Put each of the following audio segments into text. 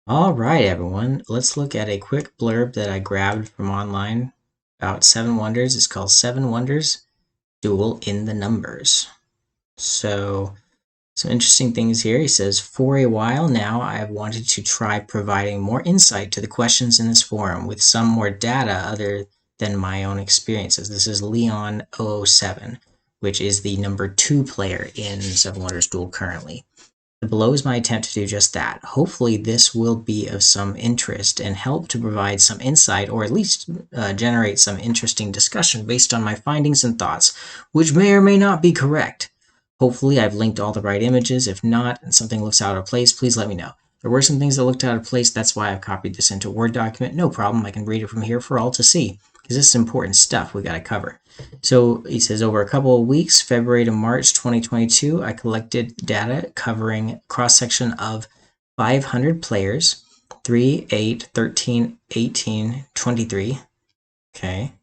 All right, everyone. Let's look at a quick blurb that I grabbed from online about Seven Wonders. It's called Seven Wonders Duel in the Numbers. So, some interesting things here. He says, for a while now, I have wanted to try providing more insight to the questions in this forum with some more data other than my own experiences. This is Leon 007, which is the number 2 player in Seven Wonders Duel currently. Below is my attempt to do just that. Hopefully this will be of some interest and help to provide some insight, or at least generate some interesting discussion based on my findings and thoughts, which may or may not be correct. Hopefully I've linked all the right images. If not, and something looks out of place, please let me know. There were some things that looked out of place, that's why I've copied this into a Word document. No problem, I can read it from here for all to see, because this is important stuff we got to cover. So he says, over a couple of weeks, February to March 2022, I collected data covering cross-section of 500 players, 3, 8, 13, 18, 23. Okay.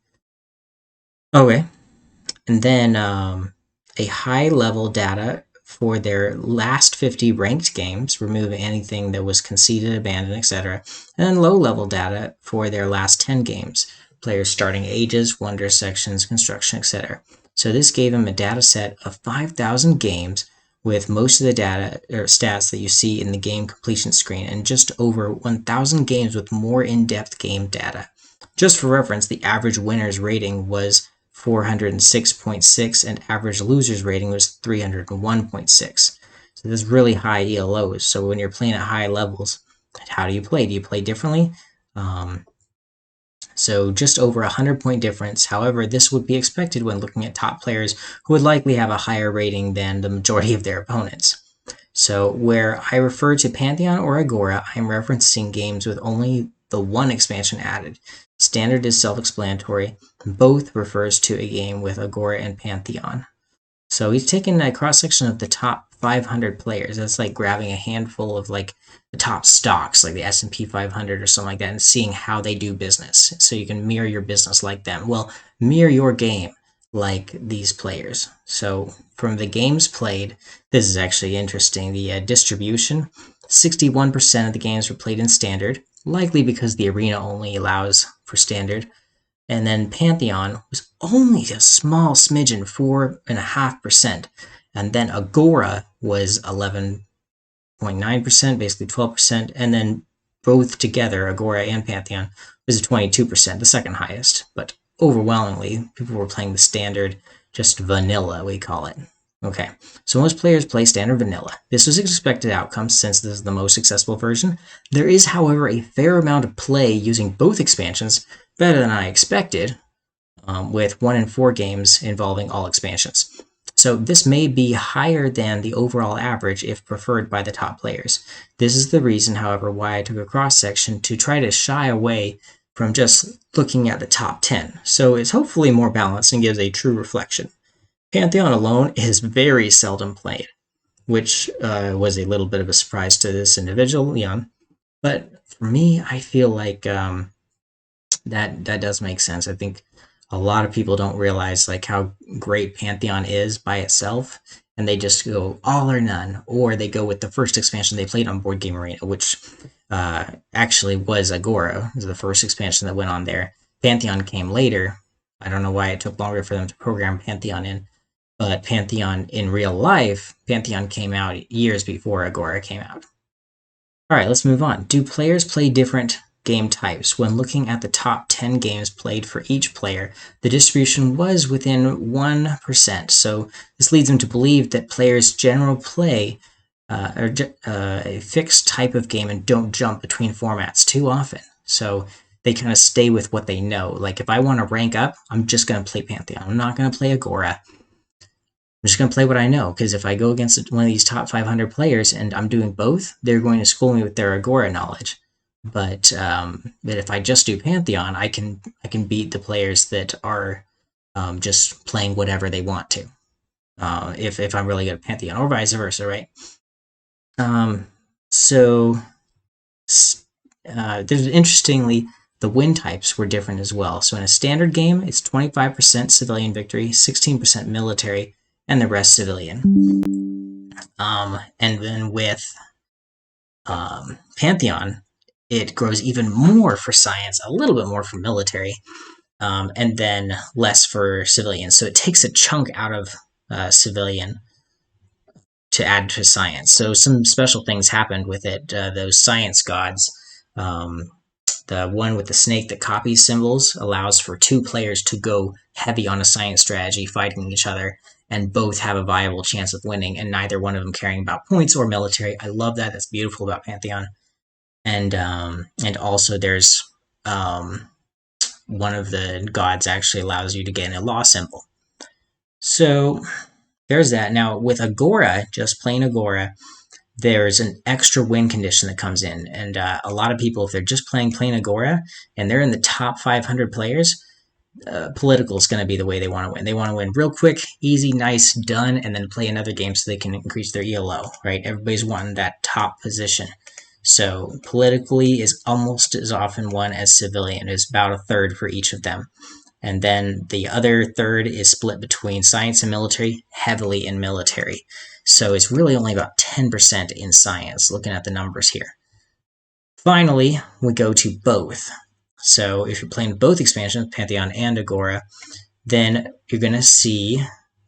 And then a high-level data for their last 50 ranked games, remove anything that was conceded, abandoned, etc. And then low-level data for their last 10 games, players' starting ages, wonder sections, construction, etc. So this gave him a data set of 5,000 games with most of the data or stats that you see in the game completion screen, and just over 1,000 games with more in-depth game data. Just for reference, the average winner's rating was 406.6 and average loser's rating was 301.6. So there's really high ELOs. So when you're playing at high levels, how do you play? Do you play differently? So just over 100-point difference. However, this would be expected when looking at top players who would likely have a higher rating than the majority of their opponents. So where I refer to Pantheon or Agora, I'm referencing games with only the one expansion added. Standard is self-explanatory. Both refers to a game with Agora and Pantheon. So he's taken a cross-section of the top 500 players. That's like grabbing a handful of like the top stocks, like the S&P 500 or something like that, and seeing how they do business. So you can mirror your business like them. Well, mirror your game like these players. So from the games played, this is actually interesting. The distribution, 61% of the games were played in standard, likely because the arena only allows for standard. And then Pantheon was only a small smidgen, 4.5%. And then Agora was 11.9%, basically 12%. And then both together, Agora and Pantheon, was 22%, the second highest. But overwhelmingly, people were playing the standard, just vanilla, we call it. Okay, so most players play standard vanilla. This was expected outcome since this is the most successful version. There is, however, a fair amount of play using both expansions, better than I expected, with 1 in 4 games involving all expansions. So this may be higher than the overall average if preferred by the top players. This is the reason, however, why I took a cross-section to try to shy away from just looking at the top 10. So it's hopefully more balanced and gives a true reflection. Pantheon alone is very seldom played, which was a little bit of a surprise to this individual, Leon. But for me, I feel like that does make sense. I think a lot of people don't realize like how great Pantheon is by itself, and they just go all or none, or they go with the first expansion they played on Board Game Arena, which actually was Agora. It was the first expansion that went on there. Pantheon came later. I don't know why it took longer for them to program Pantheon in. But Pantheon in real life, Pantheon came out years before Agora came out. All right, let's move on. Do players play different game types? When looking at the top 10 games played for each player, the distribution was within 1%. So this leads them to believe that players generally play a fixed type of game and don't jump between formats too often. So they kind of stay with what they know. Like if I want to rank up, I'm just going to play Pantheon. I'm not going to play Agora. I'm just going to play what I know, because if I go against one of these top 500 players and I'm doing both, they're going to school me with their Agora knowledge. But if I just do Pantheon, I can beat the players that are just playing whatever they want to. If I'm really good at Pantheon, or vice versa, right? There's interestingly, the win types were different as well. So in a standard game, it's 25% civilian victory, 16% military, and the rest civilian. And then with Pantheon, it grows even more for science, a little bit more for military, and then less for civilian. So it takes a chunk out of civilian to add to science. So some special things happened with it. Those science gods, the one with the snake that copies symbols allows for 2 players to go heavy on a science strategy, fighting each other, and both have a viable chance of winning, and neither one of them caring about points or military. I love that. That's beautiful about Pantheon. And also there's one of the gods actually allows you to get a law symbol. So there's that. Now with Agora, just plain Agora, there's an extra win condition that comes in, and a lot of people, if they're just playing plain Agora and they're in the top 500 players, political is going to be the way they want to win. They want to win real quick, easy, nice, done, and then play another game so they can increase their ELO, right? Everybody's wanting that top position. So politically is almost as often won as civilian. It's about a third for each of them. And then the other third is split between science and military, heavily in military. So it's really only about 10% in science, looking at the numbers here. Finally, we go to both. So if you're playing both expansions, Pantheon and Agora, then you're going to see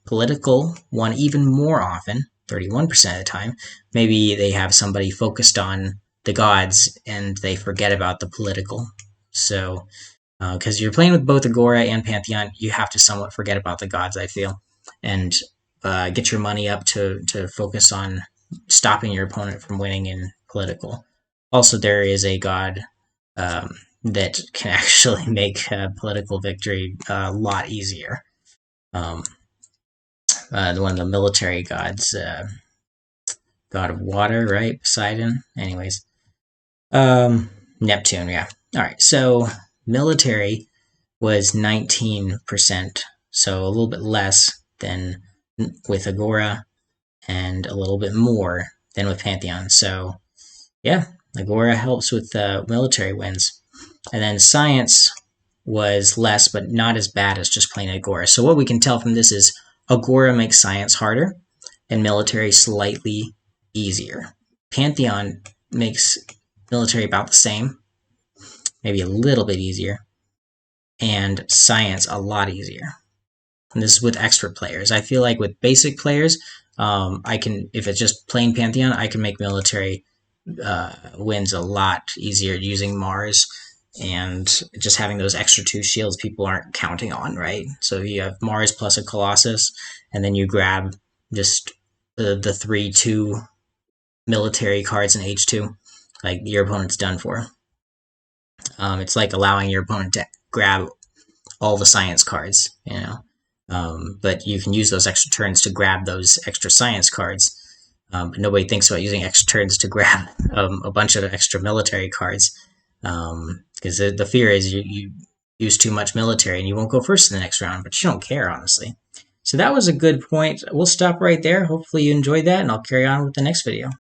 political won even more often, 31% of the time. Maybe they have somebody focused on the gods and they forget about the political. So, because you're playing with both Agora and Pantheon, you have to somewhat forget about the gods, I feel, and get your money up to focus on stopping your opponent from winning in political. Also, there is a god that can actually make political victory a lot easier. One of the military gods, god of water, right? Poseidon. Anyways, Neptune, yeah. All right, so military was 19%, so a little bit less than with Agora and a little bit more than with Pantheon. So, yeah, Agora helps with military wins. And then science was less, but not as bad as just plain Agora. So what we can tell from this is Agora makes science harder and military slightly easier. Pantheon makes military about the same, maybe a little bit easier, and science a lot easier. And this is with expert players. I feel like with basic players, I can, if it's just plain Pantheon, I can make military wins a lot easier using Mars and just having those extra 2 shields people aren't counting on, right? So you have Mars plus a Colossus, and then you grab just the 3/2 military cards in H2, like your opponent's done for. It's like allowing your opponent to grab all the science cards, you know. But you can use those extra turns to grab those extra science cards. But nobody thinks about using extra turns to grab a bunch of extra military cards. Because the fear is you use too much military and you won't go first in the next round, but you don't care, honestly. So that was a good point. We'll stop right there. Hopefully you enjoyed that, and I'll carry on with the next video.